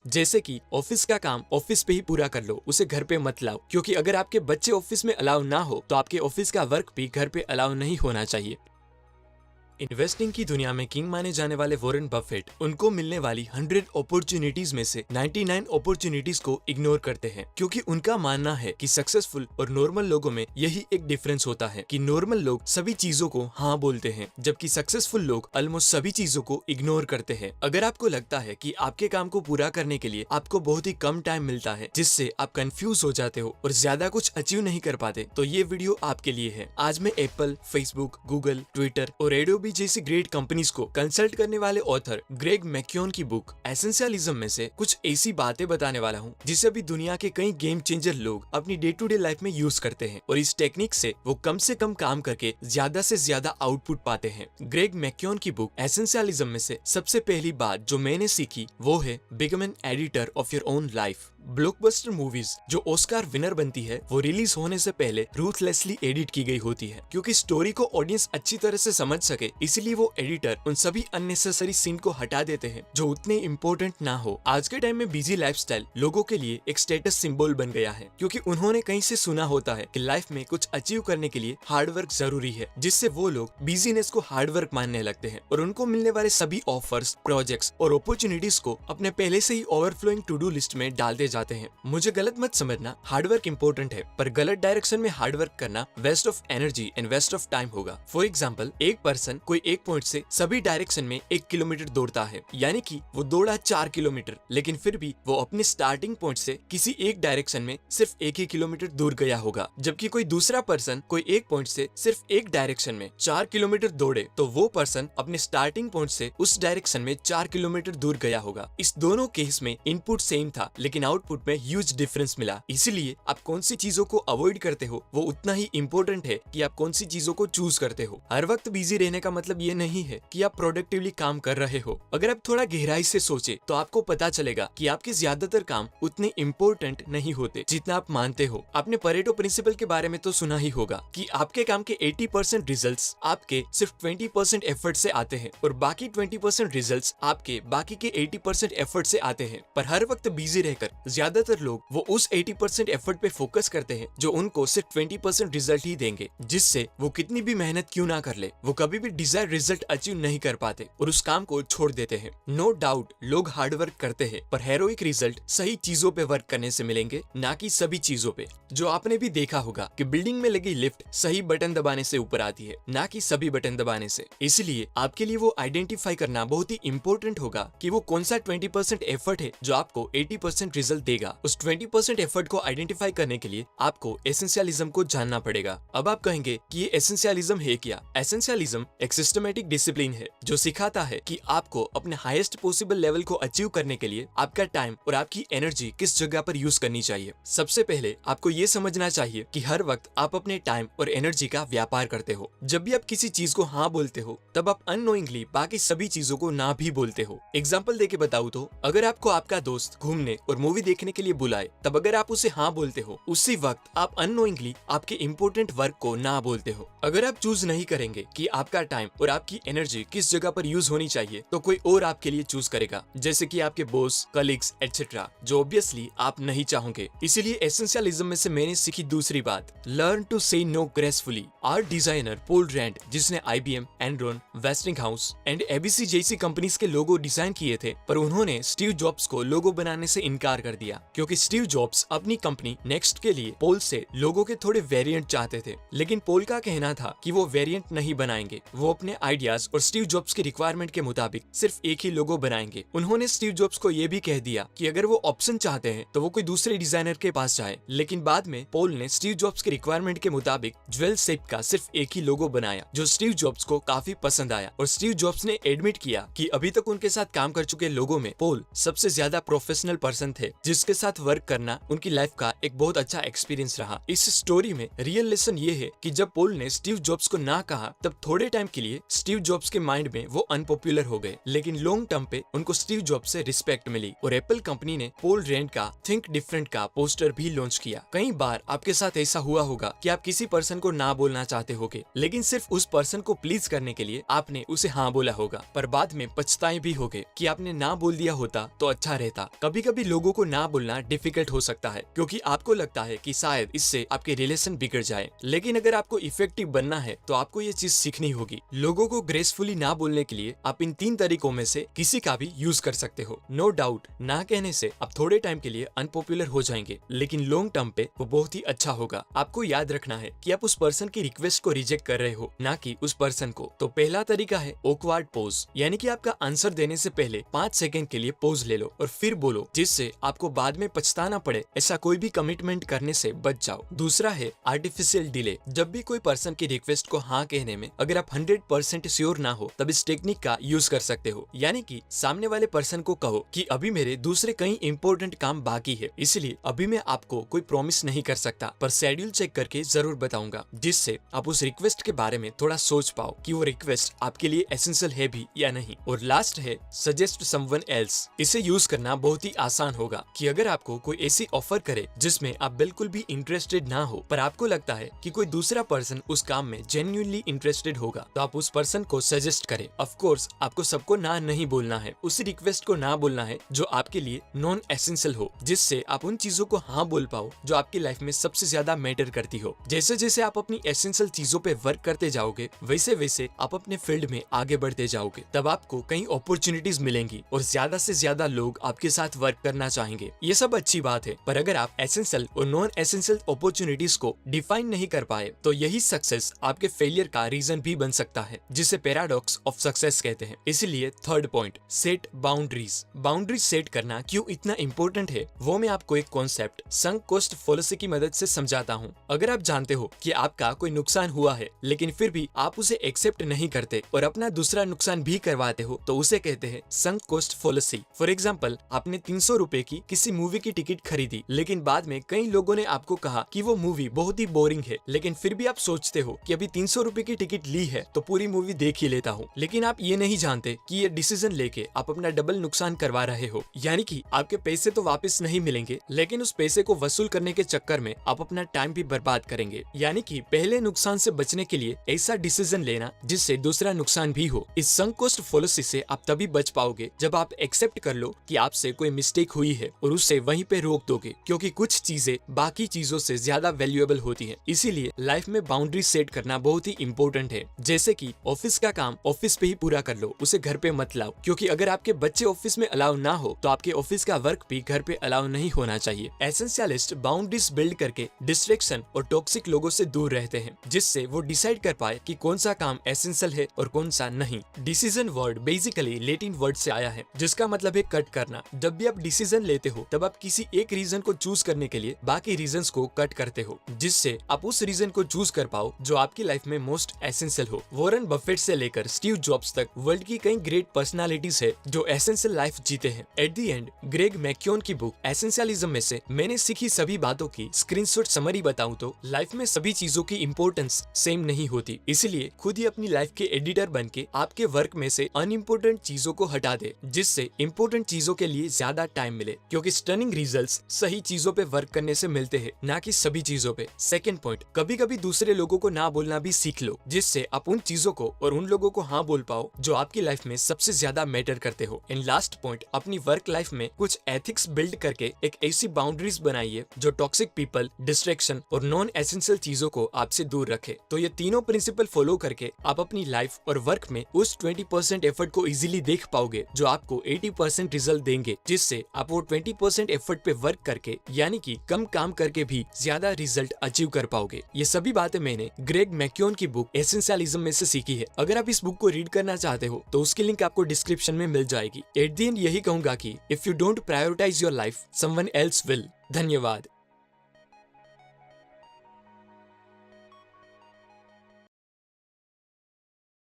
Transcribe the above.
जैसे कि ऑफिस का काम ऑफिस पे ही पूरा कर लो, उसे घर पे मत लाओ, क्योंकि अगर आपके बच्चे ऑफिस में अलाउ ना हो तो आपके ऑफिस का वर्क भी घर पे अलाउ नहीं होना चाहिए। इन्वेस्टिंग की दुनिया में किंग माने जाने वाले वॉरेन बफेट उनको मिलने वाली 100 अपॉर्चुनिटीज में से 99 अपॉर्चुनिटीज को इग्नोर करते हैं, क्योंकि उनका मानना है कि सक्सेसफुल और नॉर्मल लोगों में यही एक डिफरेंस होता है कि नॉर्मल लोग सभी चीजों को हाँ बोलते हैं, जबकि सक्सेसफुल लोग ऑलमोस्ट सभी चीजों को इग्नोर करते हैं। अगर आपको लगता है कि आपके काम को पूरा करने के लिए आपको बहुत ही कम टाइम मिलता है, जिससे आप कंफ्यूज हो जाते हो और ज्यादा कुछ अचीव नहीं कर पाते, तो ये वीडियो आपके लिए है। आज मैं एप्पल, फेसबुक, गूगल, ट्विटर और एडोबी जैसी ग्रेट कंपनीज को कंसल्ट करने वाले ऑथर ग्रेग मैक्योन की बुक एसेंशियलिज्म में से कुछ ऐसी बातें बताने वाला हूँ जिसे अभी दुनिया के कई गेम चेंजर लोग अपनी डे टू डे लाइफ में यूज करते हैं, और इस टेक्निक से वो कम से कम काम करके ज्यादा से ज्यादा आउटपुट पाते हैं। ग्रेग मैक्योन की बुक एसेंशियलिज्म में से सबसे पहली बात जो मैंने सीखी वो है become an editor of your own life. Blockbuster movies जो ऑस्कार विनर बनती है वो रिलीज होने से पहले रूथलेसली एडिट की गई होती है, क्योंकि स्टोरी को ऑडियंस अच्छी तरह से समझ सके, इसलिए वो एडिटर उन सभी अननेसेसरी सीन को हटा देते हैं जो उतने इम्पोर्टेंट ना हो। आज के टाइम में बिजी लाइफस्टाइल लोगों के लिए एक स्टेटस सिंबल बन गया है, क्योंकि उन्होंने कहीं से सुना होता है कि लाइफ में कुछ अचीव करने के लिए हार्डवर्क जरूरी है, जिससे वो लोग बिजीनेस को हार्डवर्क मानने लगते हैं और उनको मिलने वाले सभी ऑफर्स, प्रोजेक्ट्स और अपॉर्चुनिटीज को अपने पहले से ही ओवरफ्लोइंग टू डू लिस्ट में डालते जाते हैं। मुझे गलत मत समझना, हार्डवर्क इंपॉर्टेंट है, पर गलत डायरेक्शन में हार्डवर्क करना waste of energy and waste of time होगा। फॉर एग्जांपल, एक पर्सन कोई एक पॉइंट से सभी डायरेक्शन में 1 किलोमीटर दौड़ता है, यानी कि वो दौड़ा 4 किलोमीटर, लेकिन फिर भी वो अपने स्टार्टिंग पॉइंट से किसी एक डायरेक्शन में सिर्फ 1 ही किलोमीटर दूर गया होगा। जबकि कोई दूसरा पर्सन कोई एक पॉइंट से सिर्फ एक डायरेक्शन में 4 किलोमीटर दौड़े तो वो पर्सन अपने स्टार्टिंग पॉइंट से उस डायरेक्शन में 4 किलोमीटर दूर गया होगा। इस दोनों केस में इनपुट सेम था, लेकिन आउटपुट में ह्यूज डिफरेंस मिला। इसीलिए आप कौन सी चीजों को अवॉइड करते हो वो उतना ही इम्पोर्टेंट है कि आप कौन सी चीजों को चूज करते हो। हर वक्त बिजी रहने का मतलब ये नहीं है कि आप प्रोडक्टिवली काम कर रहे हो। अगर आप थोड़ा गहराई से सोचे तो आपको पता चलेगा कि आपके ज्यादातर काम उतने इम्पोर्टेंट नहीं होते जितना आप मानते हो। आपने परेटो प्रिंसिपल के बारे में तो सुना ही होगा कि आपके काम के 80% रिजल्ट्स आपके सिर्फ 20% एफर्ट से आते हैं और बाकी 20% रिजल्ट्स आपके बाकी के 80% एफर्ट से आते हैं। पर हर वक्त बिजी रहकर ज्यादातर लोग वो उस 80% एफर्ट पे फोकस करते हैं जो उनको सिर्फ 20% रिजल्ट ही देंगे, जिससे वो कितनी भी मेहनत क्यों ना कर ले वो कभी भी डिजायर रिजल्ट अचीव नहीं कर पाते और उस काम को छोड़ देते हैं। नो डाउट लोग हार्ड वर्क करते हैं, पर हेरोइक रिजल्ट सही चीजों पे वर्क करने से मिलेंगे, ना कि सभी चीजों पे। जो आपने भी देखा होगा कि बिल्डिंग में लगी लिफ्ट सही बटन दबाने से ऊपर आती है, ना कि सभी बटन दबाने से। इसलिए आपके लिए वो आइडेंटिफाई करना बहुत ही इंपॉर्टेंट होगा कि वो कौन सा 20% एफर्ट है जो आपको 80% रिजल्ट देगा। उस 20% एफर्ट को आइडेंटिफाई करने के लिए आपको एसेंशियलिज्म को जानना पड़ेगा। अब आप कहेंगे कि ये एसेंशियलिज्म है क्या? एसेंशियलिज्म एक सिस्टमैटिक डिसिप्लिन है जो सिखाता है कि आपको अपने हाईएस्ट पॉसिबल लेवल को अचीव करने के लिए आपका टाइम और आपकी एनर्जी किस जगह पर यूज करनी चाहिए। सबसे पहले आपको ये समझना चाहिए कि हर वक्त आप अपने टाइम और एनर्जी का व्यापार करते हो। जब भी आप किसी चीज को हाँ बोलते हो तब आप अननोइंगली बाकी सभी चीजों को ना भी बोलते हो। एग्जाम्पल देके बताऊं तो अगर आपको आपका दोस्त घूमने और मूवी देखने के लिए बुलाए, तब अगर आप उसे हाँ बोलते हो, उसी वक्त आप अननोइंगली आपके इंपॉर्टेंट वर्क को ना बोलते हो। अगर आप चूज नहीं करेंगे कि आपका टाइम और आपकी एनर्जी किस जगह पर यूज होनी चाहिए, तो कोई और आपके लिए चूज करेगा, जैसे कि आपके बॉस, कलीग्स एटसेट्रा, जो ऑब्वियसली आप नहीं चाहोगे। इसीलिए एसेंशियलिज्म में से मैंने सीखी दूसरी बात, learn to say no gracefully. Art designer Paul Rand, जिसने IBM, Enron, Westinghouse and ABC जैसी कंपनीज के लोगो डिजाइन किए थे, पर उन्होंने स्टीव जॉब्स को लोगो बनाने से इनकार कर दिया, क्योंकि स्टीव जॉब्स अपनी कंपनी नेक्स्ट के लिए पोल से लोगों के थोड़े वेरिएंट चाहते थे। लेकिन पोल का कहना था कि वो वेरिएंट नहीं बनाएंगे, वो अपने आइडियाज और स्टीव जॉब्स की रिक्वायरमेंट के मुताबिक सिर्फ एक ही लोगो बनाएंगे। उन्होंने स्टीव जॉब्स को ये भी कह दिया कि अगर वो ऑप्शन चाहते हैं तो वो कोई दूसरे डिजाइनर के पास जाए। लेकिन बाद में पोल ने स्टीव जॉब्स की रिक्वायरमेंट के मुताबिक ज्वेल शेप का सिर्फ एक ही लोगो बनाया, जो स्टीव जॉब्स को काफी पसंद आया। और स्टीव जॉब्स ने एडमिट किया कि अभी तक उनके साथ काम कर चुके लोगों में पोल सबसे ज्यादा प्रोफेशनल पर्सन थे। जिसके साथ वर्क करना उनकी लाइफ का एक बहुत अच्छा एक्सपीरियंस रहा। इस स्टोरी में रियल लेसन ये है कि जब पॉल ने स्टीव जॉब्स को ना कहा तब थोड़े टाइम के लिए स्टीव जॉब्स के माइंड में वो अनपॉपुलर हो गए, लेकिन लॉन्ग टर्म पे उनको स्टीव जॉब्स से रिस्पेक्ट मिली और एप्पल कंपनी ने पॉल रेंड का थिंक डिफरेंट का पोस्टर भी लॉन्च किया। कई बार आपके साथ ऐसा हुआ होगा कि आप किसी पर्सन को ना बोलना चाहते होगे, लेकिन सिर्फ उस पर्सन को प्लीज करने के लिए आपने उसे हाँ बोला होगा, पर बाद में पछताए भी होगे कि आपने ना बोल दिया होता तो अच्छा रहता। कभी कभी लोगों को ना बोलना डिफिकल्ट हो सकता है क्योंकि आपको लगता है कि शायद इससे आपके रिलेशन बिगड़ जाए, लेकिन अगर आपको इफेक्टिव बनना है तो आपको ये चीज सीखनी होगी। लोगों को ग्रेसफुली ना बोलने के लिए आप इन 3 तरीकों में से किसी का भी यूज कर सकते हो। नो डाउट ना कहने से आप थोड़े टाइम के लिए अनपॉपुलर हो जाएंगे, लेकिन लॉन्ग टर्म पे वो बहुत ही अच्छा होगा। आपको याद रखना है कि आप उस पर्सन की रिक्वेस्ट को रिजेक्ट कर रहे हो, ना कि उस पर्सन को। तो पहला तरीका है ऑकवर्ड पोज, यानी कि आपका आंसर देने से पहले 5 सेकंड के लिए पोज ले लो और फिर बोलो, जिससे आपको बाद में पछताना पड़े ऐसा कोई भी कमिटमेंट करने से बच जाओ। दूसरा है आर्टिफिशियल डिले। जब भी कोई पर्सन की रिक्वेस्ट को हाँ कहने में अगर आप 100% श्योर ना हो तब इस टेक्निक का यूज कर सकते हो, यानी कि सामने वाले पर्सन को कहो कि अभी मेरे दूसरे कई इंपॉर्टेंट काम बाकी है, इसलिए अभी मैं आपको कोई प्रॉमिस नहीं कर सकता, पर शेड्यूल चेक करके जरूर बताऊंगा, जिससे आप उस रिक्वेस्ट के बारे में थोड़ा सोच पाओ कि वो रिक्वेस्ट आपके लिए एसेंशियल है भी या नहीं। और लास्ट है सजेस्ट समवन एल्स। इसे यूज करना बहुत ही आसान होगा कि अगर आपको कोई ऐसी ऑफर करे जिसमें आप बिल्कुल भी इंटरेस्टेड ना हो, पर आपको लगता है कि कोई दूसरा पर्सन उस काम में जेन्युइनली इंटरेस्टेड होगा, तो आप उस पर्सन को सजेस्ट करें। ऑफ कोर्स आपको सबको ना नहीं बोलना है, उस रिक्वेस्ट को ना बोलना है जो आपके लिए नॉन एसेंशियल हो, जिससे आप उन चीजों को हाँ बोल पाओ जो आपकी लाइफ में सबसे ज्यादा मैटर करती हो। जैसे जैसे आप अपनी एसेंशियल चीजों पे वर्क करते जाओगे, वैसे वैसे आप अपने फील्ड में आगे बढ़ते जाओगे, तब आपको कई अपॉर्चुनिटीज मिलेंगी और ज्यादा से ज्यादा लोग आपके साथ वर्क करना चाहेंगे। ये सब अच्छी बात है, पर अगर आप एसेंशियल और नॉन एसेंशियल अपॉर्चुनिटीज को डिफाइन नहीं कर पाए तो यही सक्सेस आपके फेलियर का रीजन भी बन सकता है, जिसे पैराडॉक्स ऑफ सक्सेस कहते हैं। इसलिए third point, set boundaries. Boundaries set करना क्यों इतना इंपॉर्टेंट है वो मैं आपको एक कॉन्सेप्ट संक कॉस्ट फॉलोसी की मदद से समझाता हूँ। अगर आप जानते हो कि आपका कोई नुकसान हुआ है लेकिन फिर भी आप उसे एक्सेप्ट नहीं करते और अपना दूसरा नुकसान भी करवाते हो, तो उसे कहते हैं संक कॉस्ट फॉलोसी। फॉर एग्जाम्पल, आपने 300 रुपए की किसी मूवी की टिकट खरीदी, लेकिन बाद में कई लोगों ने आपको कहा कि वो मूवी बहुत ही बोरिंग है, लेकिन फिर भी आप सोचते हो कि अभी 300 रुपए की टिकट ली है तो पूरी मूवी देख ही लेता हूँ। लेकिन आप ये नहीं जानते कि ये डिसीजन लेके आप अपना डबल नुकसान करवा रहे हो, यानी कि आपके पैसे तो वापस नहीं मिलेंगे, लेकिन उस पैसे को वसूल करने के चक्कर में आप अपना टाइम भी बर्बाद करेंगे। यानी कि पहले नुकसान से बचने के लिए ऐसा डिसीजन लेना जिससे दूसरा नुकसान भी हो। इस संक कॉस्ट फॉलोसी से आप तभी बच पाओगे जब आप एक्सेप्ट कर लो कि आपसे कोई मिस्टेक हुई है और उससे वहीं पे रोक दोगे, क्योंकि कुछ चीजें बाकी चीजों से ज्यादा वैल्यूएबल होती है। इसीलिए लाइफ में बाउंड्री सेट करना बहुत ही इंपॉर्टेंट है। जैसे कि ऑफिस का काम ऑफिस पे ही पूरा कर लो, उसे घर पे मत लाओ, क्योंकि अगर आपके बच्चे ऑफिस में अलाउ ना हो तो आपके ऑफिस का वर्क भी घर पे अलाउ नहीं होना चाहिए। एसेंशियलिस्ट बाउंड्रीज बिल्ड करके डिस्ट्रैक्शन और टॉक्सिक लोगों से दूर रहते हैं, जिससे वो डिसाइड कर पाए कि कौन सा काम एसेंशियल है और कौन सा नहीं। Decision word basically Latin word से आया है, जिसका मतलब है कट करना। जब भी आप डिसीजन लेते हो तब आप किसी एक रीजन को चूज करने के लिए बाकी रीजंस को कट करते हो, जिससे आप उस रीजन को चूज कर पाओ जो आपकी लाइफ में मोस्ट एसेंशियल हो। वॉरेन बफेट से लेकर स्टीव जॉब्स तक वर्ल्ड की कई ग्रेट पर्सनालिटीज है जो एसेंशियल लाइफ जीते हैं। At the end Greg McKeown की बुक एसेंशियलिज्म में से मैंने सीखी सभी बातों की स्क्रीनशॉट समरी बताऊं तो लाइफ में सभी चीजों की इंपॉर्टेंस सेम नहीं होती। इसलिए खुद ही अपनी लाइफ के एडिटर बन के आपके वर्क में से अनइम्पोर्टेंट चीजों को हटा दे, जिससे इंपॉर्टेंट चीजों के लिए ज्यादा टाइम मिले, क्योंकि स्टनिंग रिजल्ट्स सही चीजों पे वर्क करने से मिलते हैं, ना कि सभी चीजों पे। सेकंड पॉइंट, कभी कभी दूसरे लोगों को ना बोलना भी सीख लो, जिससे आप उन चीजों को और उन लोगों को हाँ बोल पाओ जो आपकी लाइफ में सबसे ज्यादा मैटर करते हो। एंड लास्ट पॉइंट, अपनी वर्क लाइफ में कुछ एथिक्स बिल्ड करके एक ऐसी बाउंड्रीज बनाइए जो टॉक्सिक पीपल, डिस्ट्रैक्शन और नॉन एसेंशियल चीजों को आपसे दूर रखे। तो ये तीनों प्रिंसिपल फॉलो करके आप अपनी लाइफ और वर्क में उस 20% एफर्ट को इजीली देख पाओगे जो आपको 80% रिजल्ट देंगे, जिससे आप वो 20% एफर्ट पे वर्क करके, यानी कि कम काम करके भी ज्यादा रिजल्ट अचीव कर पाओगे। ये सभी बातें मैंने ग्रेग मैक्योन की बुक एसेंशियलिज्म में से सीखी है। अगर आप इस बुक को रीड करना चाहते हो तो उसकी लिंक आपको डिस्क्रिप्शन में मिल जाएगी। एट द एंड यही कहूंगा कि if you don't prioritise your life, someone else will. धन्यवाद।